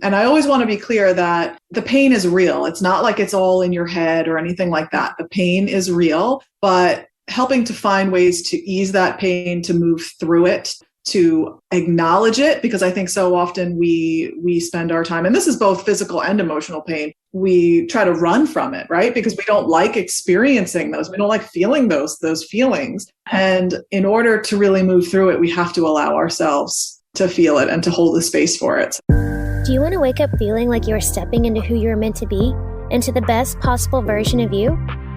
And I always want to be clear that the pain is real. It's not like it's all in your head or anything like that. The pain is real, but helping to find ways to ease that pain, to move through it, to acknowledge it, because I think so often we spend our time, and this is both physical and emotional pain, we try to run from it, right? Because we don't like experiencing those. We don't like feeling those feelings. And in order to really move through it, we have to allow ourselves to feel it and to hold the space for it. Do you want to wake up feeling like you are stepping into who you are meant to be, into the best possible version of you?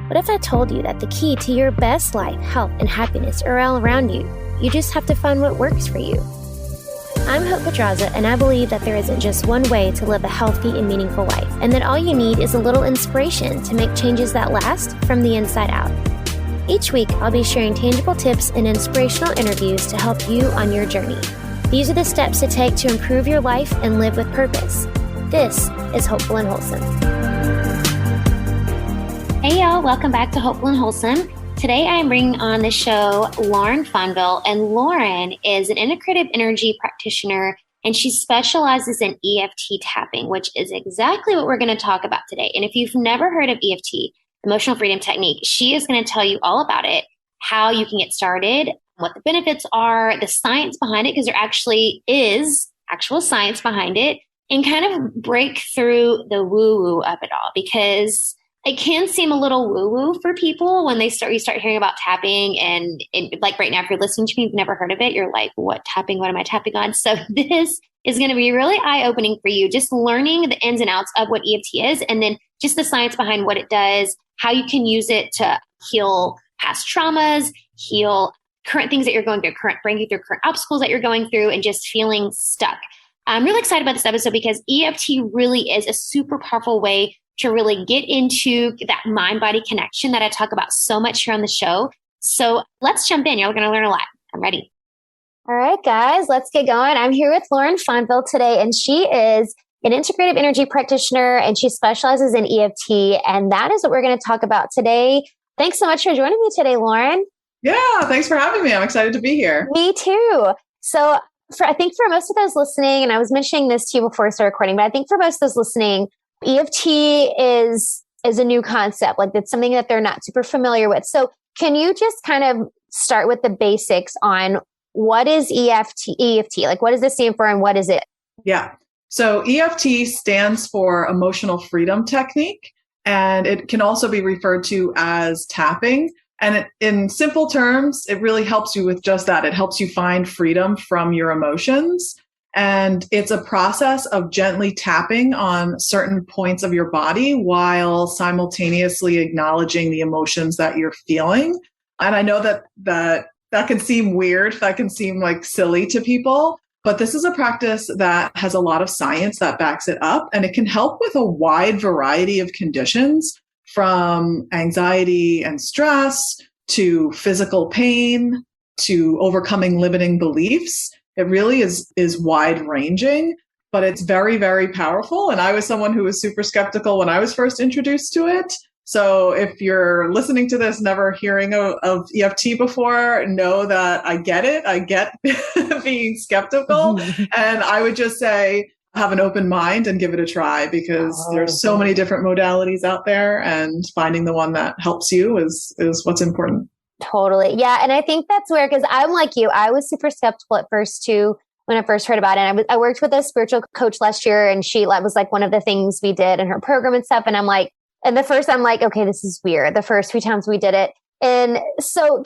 What if I told you that the key to your best life, health, and happiness are all around you? You just have to find what works for you. I'm Hope Pedraza, and I believe that there isn't just one way to live a healthy and meaningful life, and that all you need is a little inspiration to make changes that last from the inside out. Each week, I'll be sharing tangible tips and inspirational interviews to help you on your journey. These are the steps to take to improve your life and live with purpose. This is Hopeful and Wholesome. Hey y'all, welcome back to Hopeful and Wholesome. Today I'm bringing on the show Lauren Fonvielle, and Lauren is an Integrative Energy Practitioner, and she specializes in EFT tapping, which is exactly what we're going to talk about today. And if you've never heard of EFT, Emotional Freedom Technique, she is going to tell you all about it, how you can get started, what the benefits are, the science behind it, because there actually is actual science behind it, and kind of break through the woo-woo of it all, because it can seem a little woo-woo for people when you start hearing about tapping, and like right now, if you're listening to me, you've never heard of it, you're like, what tapping? What am I tapping on? So this is going to be really eye-opening for you, just learning the ins and outs of what EFT is, and then just the science behind what it does, how you can use it to heal past traumas, heal current things that you're going through, bring you through current obstacles that you're going through, and just feeling stuck. I'm really excited about this episode because EFT really is a super powerful way to really get into that mind-body connection that I talk about so much here on the show. So let's jump in. You're going to learn a lot. I'm ready. All right, guys, let's get going. I'm here with Lauren Fonvielle today, and she is an Integrative Energy Practitioner, and she specializes in EFT, and that is what we're going to talk about today. Thanks so much for joining me today, Lauren. Yeah, thanks for having me. I'm excited to be here. Me too. So I think for most of those listening, and I was mentioning this to you before we started recording, but I think for most of those listening, EFT is a new concept. Like it's something that they're not super familiar with. So can you just kind of start with the basics on what is EFT? Like what does this stand for and what is it? Yeah. So EFT stands for Emotional Freedom Technique, and it can also be referred to as tapping. And in simple terms, it really helps you with just that. It helps you find freedom from your emotions. And it's a process of gently tapping on certain points of your body while simultaneously acknowledging the emotions that you're feeling. And I know that can seem weird, that can seem like silly to people, but this is a practice that has a lot of science that backs it up, and it can help with a wide variety of conditions, from anxiety and stress to physical pain to overcoming limiting beliefs. It really is wide ranging, but it's very, very powerful. And I was someone who was super skeptical when I was first introduced to it. So if you're listening to this, never hearing of EFT before, know that I get it. I get being skeptical. And I would just say, have an open mind and give it a try, because there's so many different modalities out there, and finding the one that helps you is what's important. Totally. Yeah. And I think that's where, because I'm like you, I was super skeptical at first too, when I first heard about it. I worked with a spiritual coach last year, and she was like one of the things we did in her program and stuff. And I'm like, okay, this is weird. The first few times we did it. And so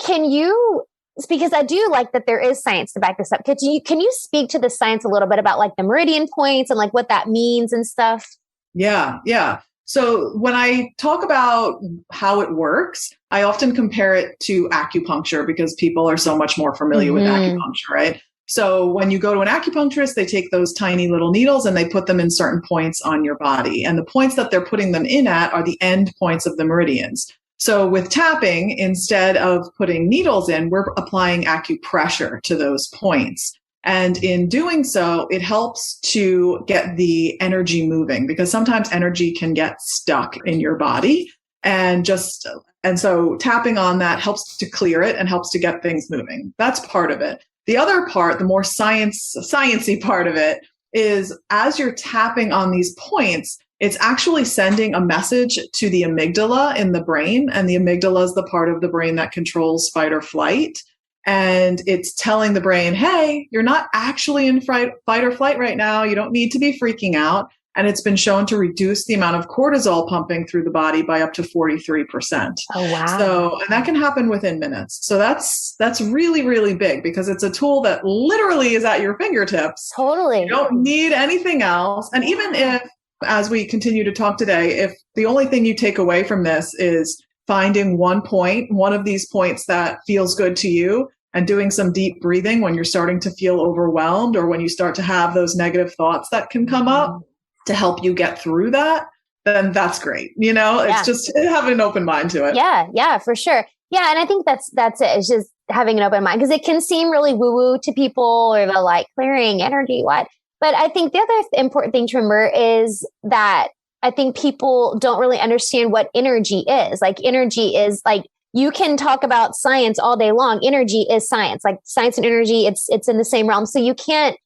because I do like that there is science to back this up. Can you speak to the science a little bit about like the meridian points and like what that means and stuff? Yeah. So when I talk about how it works, I often compare it to acupuncture, because people are so much more familiar with acupuncture, right? So when you go to an acupuncturist, they take those tiny little needles and they put them in certain points on your body. And the points that they're putting them in at are the end points of the meridians. So with tapping, instead of putting needles in, we're applying acupressure to those points. And in doing so, it helps to get the energy moving, because sometimes energy can get stuck in your body. And so tapping on that helps to clear it and helps to get things moving. That's part of it. The other part, the more sciencey part of it, is as you're tapping on these points, it's actually sending a message to the amygdala in the brain. And the amygdala is the part of the brain that controls fight or flight. And it's telling the brain, hey, you're not actually in fight or flight right now. You don't need to be freaking out. And it's been shown to reduce the amount of cortisol pumping through the body by up to 43%. Oh, wow. So, and that can happen within minutes. So that's really, really big because it's a tool that literally is at your fingertips. Totally. You don't need anything else. And even if, as we continue to talk today, if the only thing you take away from this is finding one of these points that feels good to you, and doing some deep breathing when you're starting to feel overwhelmed or when you start to have those negative thoughts that can come up, to help you get through that, then that's great. It's just having an open mind to it. Yeah, for sure. Yeah. And I think that's it. It's just having an open mind because it can seem really woo-woo to people or the like clearing energy, what? But I think the other important thing to remember is that I think people don't really understand what energy is. Like energy is like, you can talk about science all day long. Energy is science, like science and energy. It's in the same realm. So you can't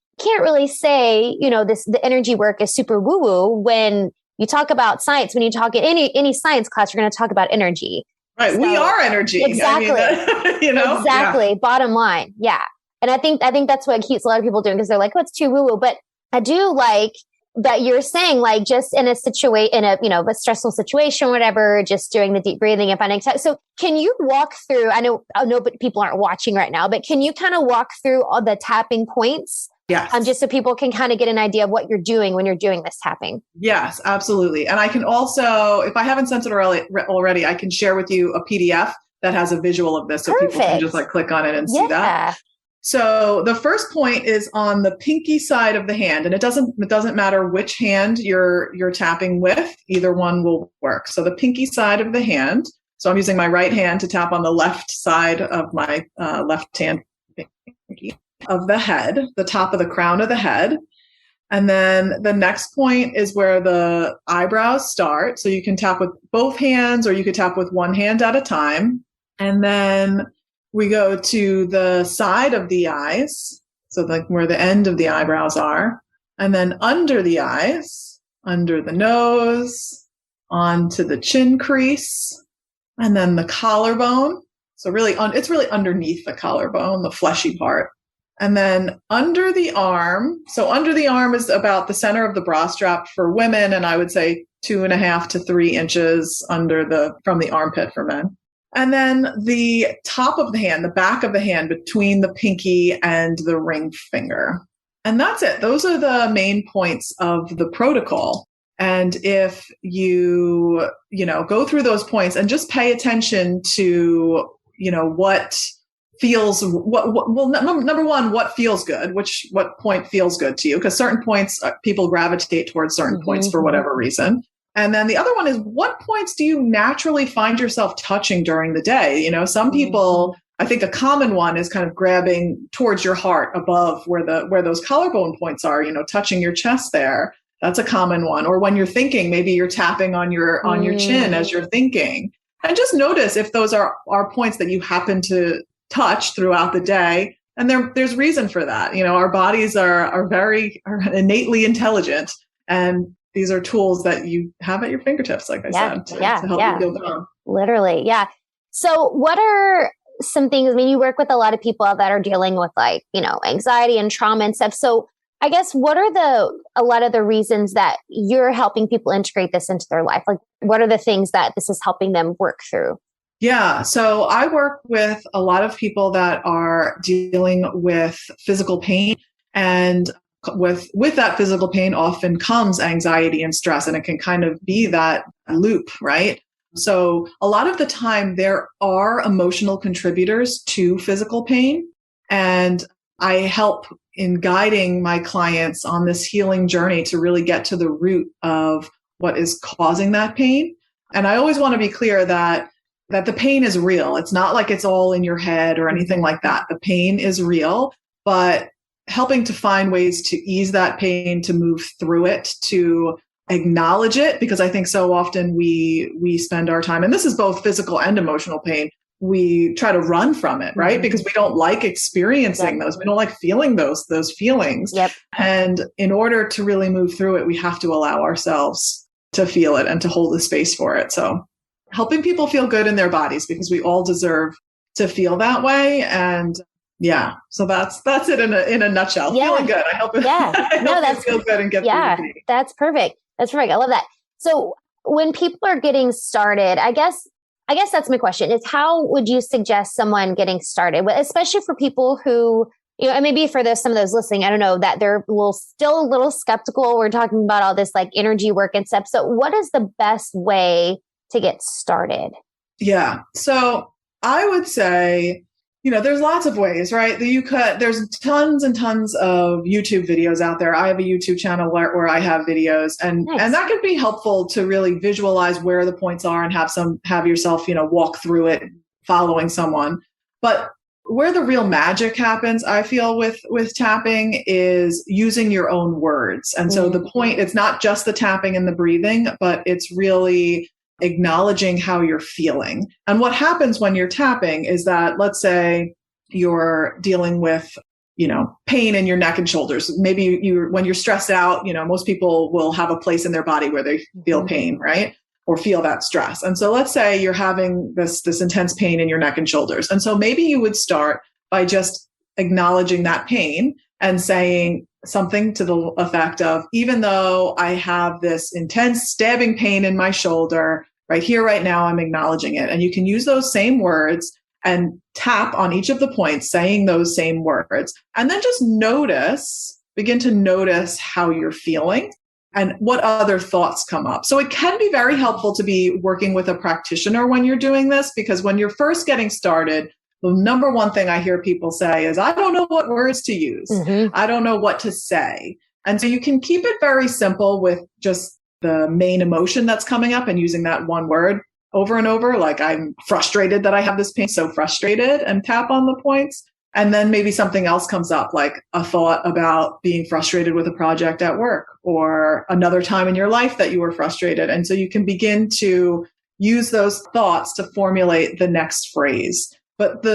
really say, the energy work is super woo woo when you talk about science. When you talk in any science class, you're going to talk about energy. Right. So, we are energy. Exactly. Exactly. Yeah. Bottom line. Yeah. And I think that's what keeps a lot of people doing because they're like, oh, it's too woo woo. But I do like that you're saying like just in a a stressful situation, whatever, just doing the deep breathing and finding time. So can you walk through, I know, but people aren't watching right now, but can you kind of walk through all the tapping points? Yes. Just so people can kind of get an idea of what you're doing when you're doing this tapping. Yes, absolutely. And I can also, if I haven't sent it already, I can share with you a PDF that has a visual of this so Perfect. People can just like click on it and see that. So the first point is on the pinky side of the hand, and it doesn't matter which hand you're tapping with, either one will work. So the pinky side of the hand. So I'm using my right hand to tap on the left side of my left hand pinky of the head, the top of the crown of the head. And then the next point is where the eyebrows start. So you can tap with both hands or you could tap with one hand at a time. And then we go to the side of the eyes. So like where the end of the eyebrows are. And then under the eyes, under the nose, onto the chin crease, and then the collarbone. So really, it's really underneath the collarbone, the fleshy part. And then under the arm. So under the arm is about the center of the bra strap for women. And I would say 2.5 to 3 inches from the armpit for men. And then the top of the hand, the back of the hand between the pinky and the ring finger. And that's it. Those are the main points of the protocol. And if you go through those points and just pay attention to, what feels, number one, what feels good, what point feels good to you? Because certain points, people gravitate towards certain points for whatever reason. And then the other one is what points do you naturally find yourself touching during the day? Some people, I think a common one is kind of grabbing towards your heart above where those collarbone points are, touching your chest there. That's a common one. Or when you're thinking, maybe you're tapping on your chin as you're thinking. And just notice if those are points that you happen to touch throughout the day. And there's reason for that. Our bodies are innately intelligent, and these are tools that you have at your fingertips, like I said, to help you feel calm. Literally. Yeah. So what are some things, you work with a lot of people that are dealing with anxiety and trauma and stuff. So I guess what are a lot of the reasons that you're helping people integrate this into their life? Like what are the things that this is helping them work through? Yeah. So I work with a lot of people that are dealing with physical pain, and with that physical pain often comes anxiety and stress, and it can kind of be that loop, right? So a lot of the time there are emotional contributors to physical pain, and I help in guiding my clients on this healing journey to really get to the root of what is causing that pain. And I always want to be clear that the pain is real. It's not like it's all in your head or anything like that. The pain is real, but helping to find ways to ease that pain, to move through it, to acknowledge it, because I think so often we spend our time, and this is both physical and emotional pain, we try to run from it, right? Mm-hmm. Because we don't like experiencing those. We don't like feeling those feelings. Yep. And in order to really move through it, we have to allow ourselves to feel it and to hold the space for it. So helping people feel good in their bodies, because we all deserve to feel that way. And yeah, so that's it in a nutshell. Yeah. Feeling good. I hope it. Yeah. You feel good and get through the day. That's perfect. That's perfect. I love that. So when people are getting started, I guess that's my question, is how would you suggest someone getting started, especially for people who, and maybe for some of those listening, I don't know, that they're still a little skeptical. We're talking about all this like energy work and stuff. So what is the best way to get started? Yeah. So I would say, there's lots of ways, right? There's tons and tons of YouTube videos out there. I have a YouTube channel where I have videos, and that can be helpful to really visualize where the points are and have yourself, walk through it following someone. But where the real magic happens, I feel, with tapping is using your own words. And so the point, it's not just the tapping and the breathing, but it's really acknowledging how you're feeling. And what happens when you're tapping is that, let's say you're dealing with, pain in your neck and shoulders. Maybe when you're stressed out, most people will have a place in their body where they feel pain, right? Or feel that stress. And so let's say you're having this intense pain in your neck and shoulders. And so maybe you would start by just acknowledging that pain and saying something to the effect of, even though I have this intense stabbing pain in my shoulder, right here, right now, I'm acknowledging it. And you can use those same words and tap on each of the points, saying those same words. And then just begin to notice how you're feeling and what other thoughts come up. So it can be very helpful to be working with a practitioner when you're doing this, because when you're first getting started, the number one thing I hear people say is, I don't know what words to use. I don't know what to say. And so you can keep it very simple with just the main emotion that's coming up and using that one word over and over. Like, I'm frustrated that I have this pain, so frustrated, and tap on the points. And then maybe something else comes up, like a thought about being frustrated with a project at work, or another time in your life that you were frustrated. And so you can begin to use those thoughts to formulate the next phrase. But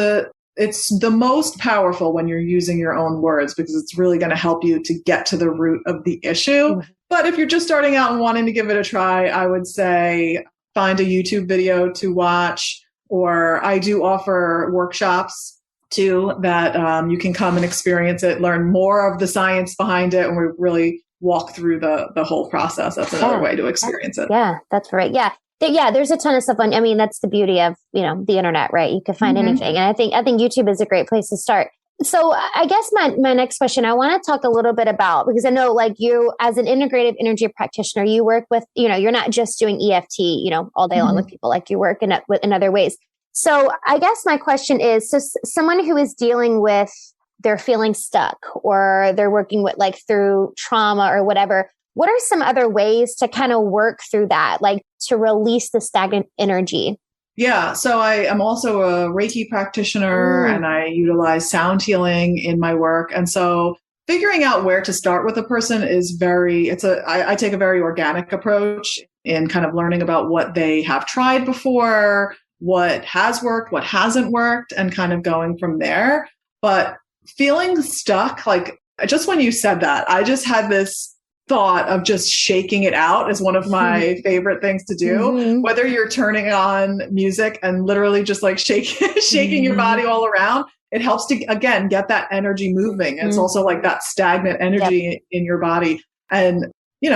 it's the most powerful when you're using your own words, because it's really going to help you to get to the root of the issue. But if you're just starting out and wanting to give it a try, I would say find a YouTube video to watch, or I do offer workshops too that you can come and experience it, learn more of the science behind it, and we really walk through the whole process. That's another way to experience it. Yeah, that's right. Yeah. There's a ton of stuff on. I mean, that's the beauty of, the internet, right? You can find anything. And I think YouTube is a great place to start. So I guess my next question, I want to talk a little bit about, because I know, like, you as an integrative energy practitioner, you work with, you're not just doing EFT, all day long with people, like you work in other ways. So I guess my question is, so someone who is dealing with, they're feeling stuck, or they're working with, like, through trauma or whatever, what are some other ways to kind of work through that, like to release the stagnant energy? Yeah. So I am also a Reiki practitioner, and I utilize sound healing in my work. And so figuring out where to start with a person is I take a very organic approach in kind of learning about what they have tried before, what has worked, what hasn't worked, and kind of going from there. But feeling stuck, like, just when you said that, I just had this thought of just shaking it out as one of my favorite things to do, whether you're turning on music and literally just like shaking your body all around. It helps to, again, get that energy moving. And it's also like that stagnant energy in your body, and,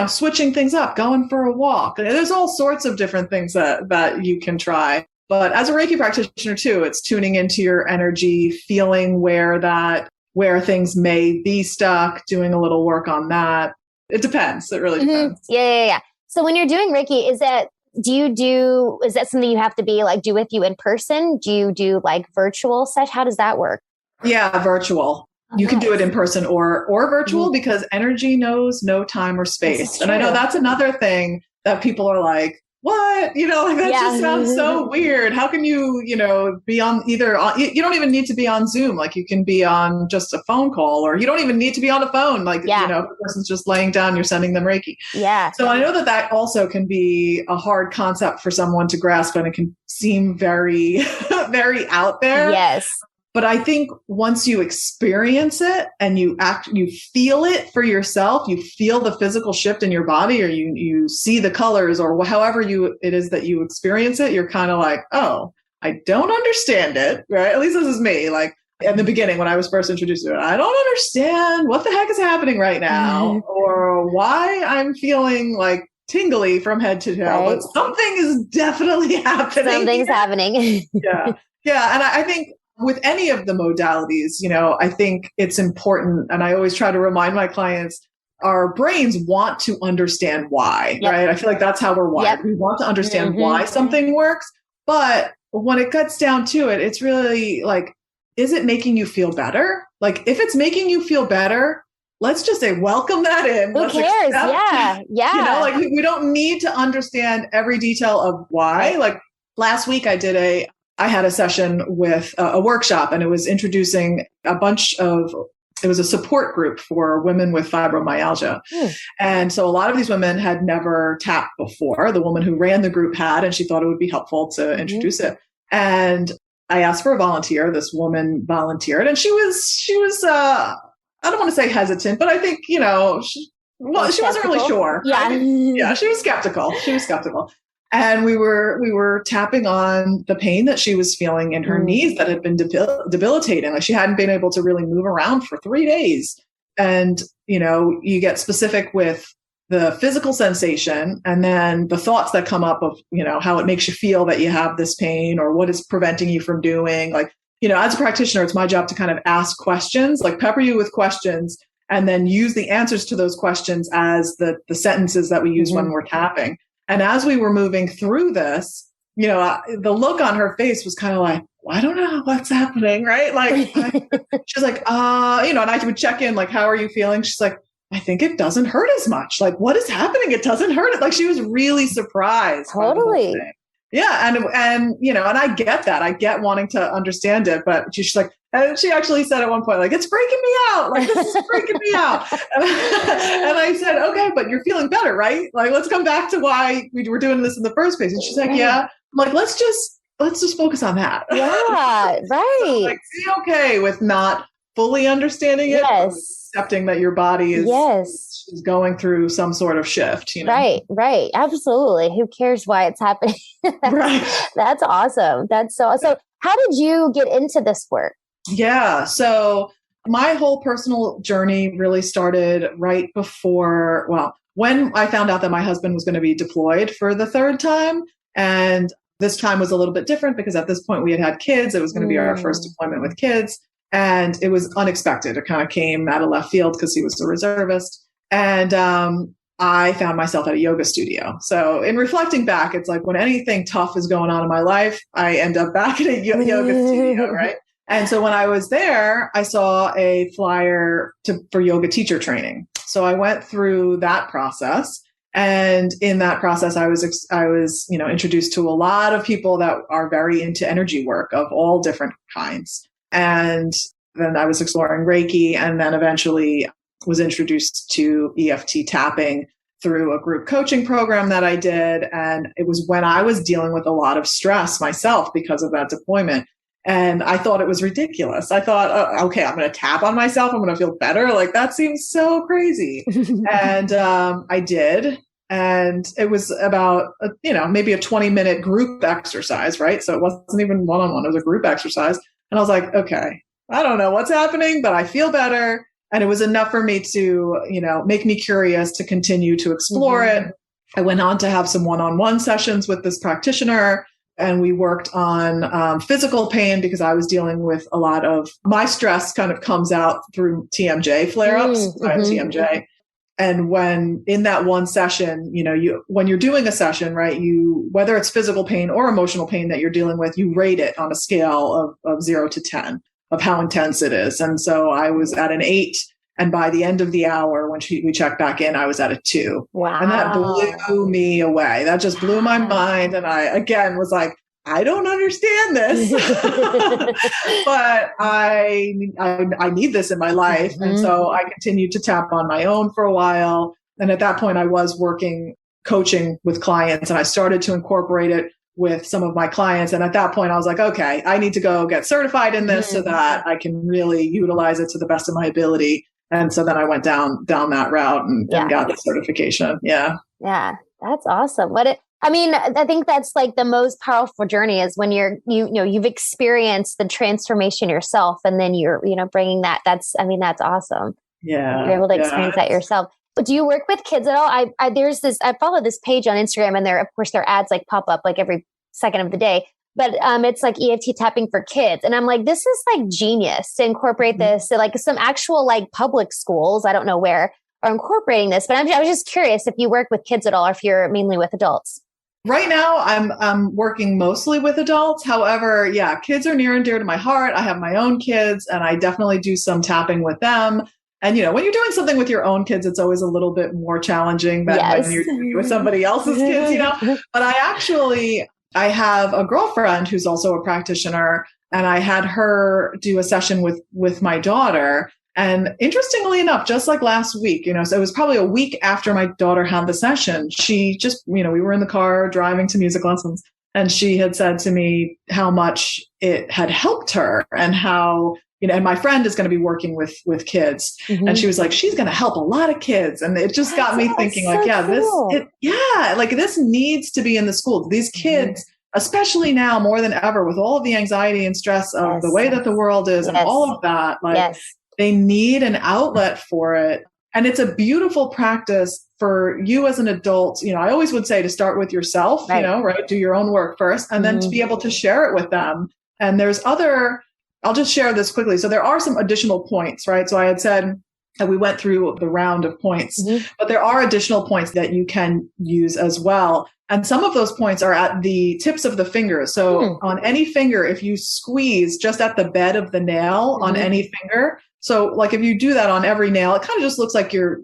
switching things up, going for a walk. There's all sorts of different things that you can try. But as a Reiki practitioner too, it's tuning into your energy, feeling where things may be stuck, doing a little work on that. It depends. It really depends. Yeah. So when you're doing Reiki, is that something you have to be like, do with you in person? Do you do like virtual session? How does that work? Yeah, virtual. You can do it in person or virtual, because energy knows no time or space. And I know that's another thing that people are like, what? Like that just sounds so weird. How can you, be on you don't even need to be on Zoom. Like you can be on just a phone call, or you don't even need to be on a phone. Like, the person's just laying down, you're sending them Reiki. Yeah. So I know that also can be a hard concept for someone to grasp, and it can seem very, very out there. Yes. But I think once you experience it and you feel it for yourself, you feel the physical shift in your body, or you see the colors, or however it is that you experience it, you're kind of like, oh, I don't understand it, right? At least this is me. Like in the beginning, when I was first introduced to it, I don't understand what the heck is happening right now, or why I'm feeling like tingly from head to toe. Right. But something is definitely happening. Something's happening. Yeah. Yeah. And I think with any of the modalities, I think it's important. And I always try to remind my clients, our brains want to understand why, right? I feel like that's how we're wired. We want to understand why something works. But when it gets down to it, it's really like, is it making you feel better? Like if it's making you feel better, let's just say, welcome that in. Who cares? Yeah. Yeah. Like we don't need to understand every detail of why. Like last week I had a session with a workshop, and it was introducing it was a support group for women with fibromyalgia. And so a lot of these women had never tapped before. The woman who ran the group had, and she thought it would be helpful to introduce it. And I asked for a volunteer. This woman volunteered, and she was I don't want to say hesitant, but I think, she wasn't really sure. Yeah. Yeah, she was skeptical. And we were tapping on the pain that she was feeling in her knees that had been debilitating. Like she hadn't been able to really move around for 3 days. And, you get specific with the physical sensation, and then the thoughts that come up of, how it makes you feel that you have this pain, or what is preventing you from doing. Like, as a practitioner, it's my job to kind of ask questions, like pepper you with questions, and then use the answers to those questions as the sentences that we use when we're tapping. And as we were moving through this, the look on her face was kind of like, well, I don't know what's happening, right? Like, she's like, and I would check in, like, how are you feeling? She's like, I think it doesn't hurt as much. Like, what is happening? It doesn't hurt it. Like, she was really surprised. Totally. Yeah. And I get that. I get wanting to understand it, but she's like, and she actually said at one point, like, it's freaking me out. Like, this is freaking me out. And I said, okay, but you're feeling better, right? Like, let's come back to why we were doing this in the first place. And she's like, yeah. I'm like, let's just focus on that. Yeah, right. So, like, be okay with not fully understanding it, but accepting that your body is going through some sort of shift. Right. Absolutely. Who cares why it's happening? Right. That's awesome. That's so. How did you get into this work? Yeah. So my whole personal journey really started right before, when I found out that my husband was going to be deployed for the 3rd time. And this time was a little bit different because at this point we had kids. It was going to be our first deployment with kids. And it was unexpected. It kind of came out of left field because he was a reservist. And I found myself at a yoga studio. So in reflecting back, it's like when anything tough is going on in my life, I end up back at a yoga studio, right? And so when I was there, I saw a flyer for yoga teacher training. So I went through that process. And in that process, I was introduced to a lot of people that are very into energy work of all different kinds. And then I was exploring Reiki, and then eventually was introduced to EFT tapping through a group coaching program that I did. And it was when I was dealing with a lot of stress myself because of that deployment. And I thought it was ridiculous. I thought, okay, I'm going to tap on myself. I'm going to feel better. Like that seems so crazy. And I did. And it was about, maybe a 20-minute group exercise, right? So it wasn't even one-on-one. It was a group exercise. And I was like, okay, I don't know what's happening, but I feel better. And it was enough for me to, make me curious to continue to explore it. I went on to have some one-on-one sessions with this practitioner, and we worked on physical pain because I was dealing with a lot of my stress kind of comes out through TMJ flare-ups. I have TMJ. And when in that one session, when you're doing a session, right, whether it's physical pain or emotional pain that you're dealing with, you rate it on a scale of 0 to 10 of how intense it is. And so I was at an 8, And by the end of the hour, when we checked back in, I was at a 2. Wow. And that blew me away. That just blew my mind. And I, again, was like, I don't understand this, but I need this in my life. Mm-hmm. And so I continued to tap on my own for a while. And at that point, I was coaching with clients, and I started to incorporate it with some of my clients. And at that point, I was like, okay, I need to go get certified in this so that I can really utilize it to the best of my ability. And so then I went down that route and got the certification. Yeah. Yeah. That's awesome. I think that's like the most powerful journey is when you've experienced the transformation yourself, and then you're, bringing that. That's awesome. Yeah. You're able to experience that yourself. But do you work with kids at all? I follow this page on Instagram, and their ads like pop up like every second of the day. But it's like EFT tapping for kids. And I'm like, this is like genius to incorporate this to like some actual like public schools. I don't know where are incorporating this, but I was just curious if you work with kids at all, or if you're mainly with adults. Right now, I'm working mostly with adults. However, kids are near and dear to my heart. I have my own kids, and I definitely do some tapping with them. And, when you're doing something with your own kids, it's always a little bit more challenging than when you're doing it with somebody else's kids, But I have a girlfriend who's also a practitioner, and I had her do a session with my daughter. And interestingly enough, just like last week, so it was probably a week after my daughter had the session, she just, we were in the car driving to music lessons, and she had said to me how much it had helped her, and how, and my friend is going to be working with kids. Mm-hmm. And she was like, she's going to help a lot of kids. And it just got me thinking like, this needs to be in the schools. These kids, especially now more than ever, with all of the anxiety and stress of the way that the world is and all of that, they need an outlet for it. And it's a beautiful practice for you as an adult. I always would say to start with yourself, right? Do your own work first, and then to be able to share it with them. And I'll just share this quickly. So there are some additional points, right? So I had said that we went through the round of points, but there are additional points that you can use as well. And some of those points are at the tips of the fingers. So on any finger, if you squeeze just at the bed of the nail on any finger, so like if you do that on every nail, it kind of just looks like you're,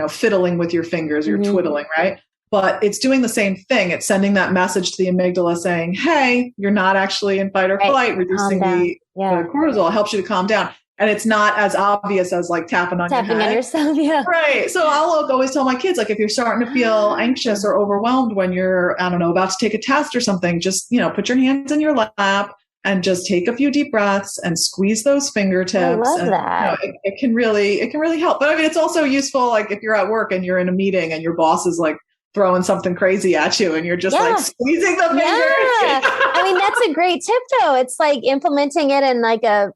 fiddling with your fingers, you're twiddling, right? But it's doing the same thing. It's sending that message to the amygdala saying, hey, you're not actually in fight or flight, reducing the cortisol. It helps you to calm down. And it's not as obvious as like tapping on your head. On yourself, Right. So I'll always tell my kids, like, if you're starting to feel anxious or overwhelmed when you're, about to take a test or something, just, put your hands in your lap and just take a few deep breaths and squeeze those fingertips. I love that. It can really help. But it's also useful, like if you're at work and you're in a meeting and your boss is like throwing something crazy at you and you're just like squeezing the fingers. Yeah. That's a great tip though. It's like implementing it in like a,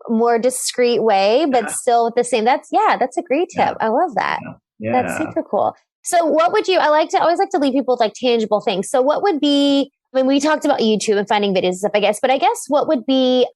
more discreet way, but still with the same, that's a great tip. I love that. Yeah. That's super cool. So what would you, I always like to leave people with like tangible things. So what would be, we talked about YouTube and finding videos and stuff, but I guess what would be,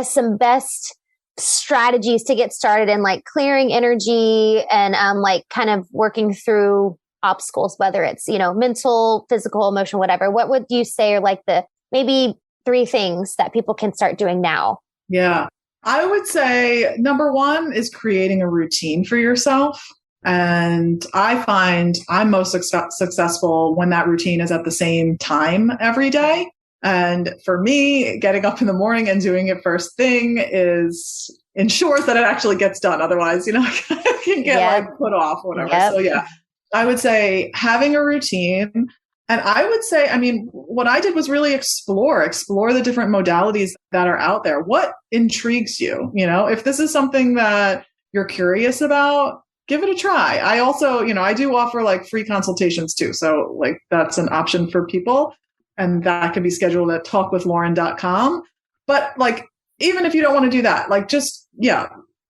some best strategies to get started in like clearing energy and like kind of working through obstacles, whether it's, mental, physical, emotional, whatever. What would you say are like the maybe 3 things that people can start doing now? Yeah. I would say number 1 is creating a routine for yourself. And I find I'm most successful when that routine is at the same time every day. And for me, getting up in the morning and doing it first thing ensures that it actually gets done. Otherwise, I can get like put off, whatever. So I would say having a routine. And I would say, what I did was really explore the different modalities that are out there. What intrigues you? If this is something that you're curious about, give it a try. I also, I do offer like free consultations too. So like that's an option for people, and that can be scheduled at talkwithlauren.com. But like, even if you don't want to do that, like just,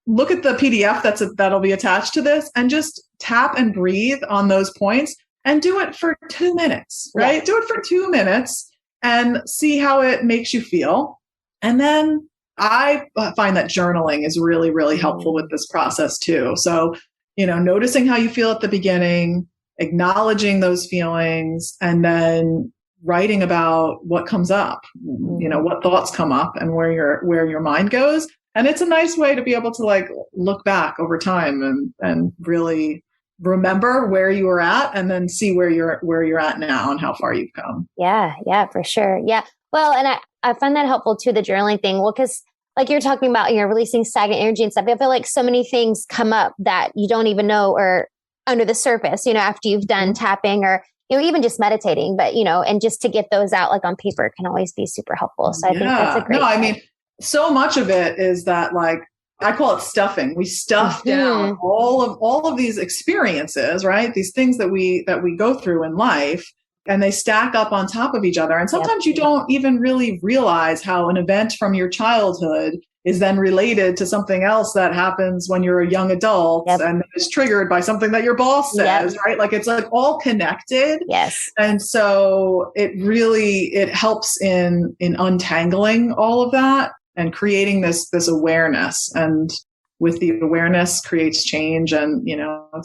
look at the PDF that'll be attached to this and just tap and breathe on those points and do it for 2 minutes, right? Yeah. Do it for 2 minutes and see how it makes you feel. And then I find that journaling is really, really helpful with this process too. So, noticing how you feel at the beginning, acknowledging those feelings, and then writing about what comes up, what thoughts come up and where your mind goes. And it's a nice way to be able to like look back over time and really remember where you were at and then see where you're at now and how far you've come. Yeah, for sure. Yeah. Well, and I find that helpful too, the journaling thing. Well, because like you're talking about, releasing stagnant energy and stuff. I feel like so many things come up that you don't even know are under the surface, after you've done tapping or, even just meditating, but, and just to get those out like on paper can always be super helpful. So I think that's a great I mean, so much of it is that like, I call it stuffing. We stuff down all of these experiences, right? These things that we go through in life, and they stack up on top of each other. And sometimes you don't even really realize how an event from your childhood is then related to something else that happens when you're a young adult and is triggered by something that your boss says, right? Like it's like all connected. Yes. And so it helps in untangling all of that and creating this awareness. And with the awareness creates change. And,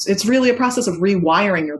it's really a process of rewiring your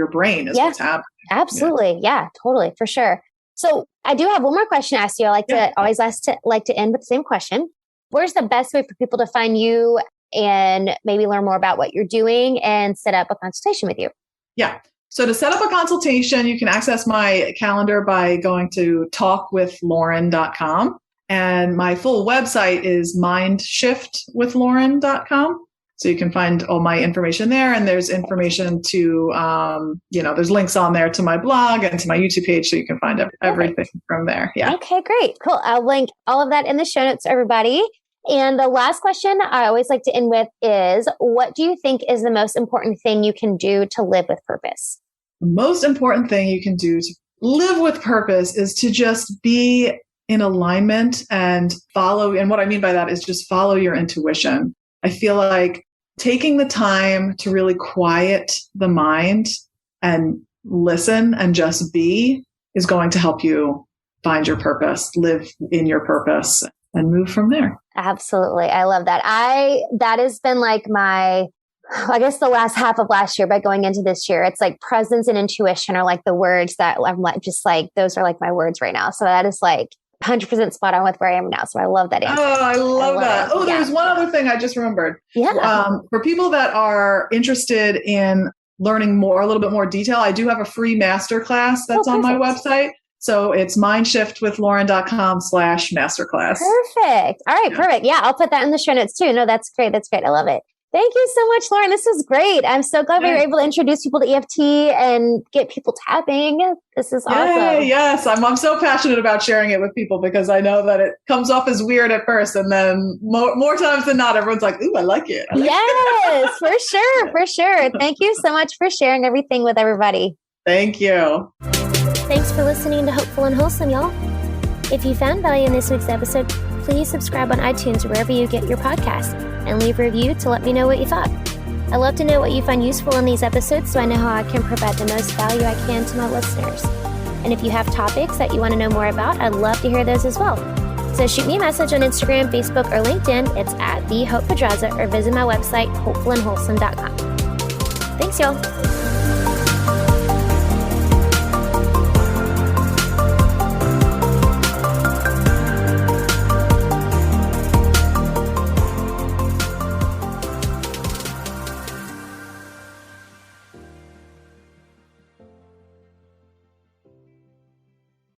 brain is what's happening. Absolutely. Yeah, totally. For sure. So I do have one more question to ask you. I like to always like to end with the same question. Where's the best way for people to find you and maybe learn more about what you're doing and set up a consultation with you? Yeah. So to set up a consultation, you can access my calendar by going to talkwithlauren.com. And my full website is mindshiftwithlauren.com. So you can find all my information there. And there's information to, there's links on there to my blog and to my YouTube page. So you can find everything from there. Yeah. Okay, great. Cool. I'll link all of that in the show notes, everybody. And the last question I always like to end with is, what do you think is the most important thing you can do to live with purpose? The most important thing you can do to live with purpose is to just be in alignment and follow. And what I mean by that is just follow your intuition. I feel like taking the time to really quiet the mind and listen and just be is going to help you find your purpose, live in your purpose, and move from there. Absolutely. I love that. That has been like I guess the last half of last year, but going into this year, it's like presence and intuition are like the words that I'm like, just like, those are like my words right now. So that is like 100% spot on with where I am now. So I love that answer. Oh, I love that. Oh, there's one other thing I just remembered. Yeah. For people that are interested in learning a little bit more detail, I do have a free masterclass that's on my website. So it's mindshiftwithlauren.com/masterclass. Perfect. All right. Perfect. Yeah. I'll put that in the show notes too. No, that's great. That's great. I love it. Thank you so much, Lauren. This is great. I'm so glad we were able to introduce people to EFT and get people tapping. This is awesome. Yes. I'm so passionate about sharing it with people because I know that it comes off as weird at first. And then more times than not, everyone's like, ooh, I like it. Yes, for sure. For sure. Thank you so much for sharing everything with everybody. Thank you. Thanks for listening to Hopeful and Wholesome, y'all. If you found value in this week's episode, please subscribe on iTunes or wherever you get your podcasts and leave a review to let me know what you thought. I love to know what you find useful in these episodes so I know how I can provide the most value I can to my listeners. And if you have topics that you want to know more about, I'd love to hear those as well. So shoot me a message on Instagram, Facebook, or LinkedIn. It's @TheHopePedraza or visit my website, hopefulandwholesome.com. Thanks, y'all.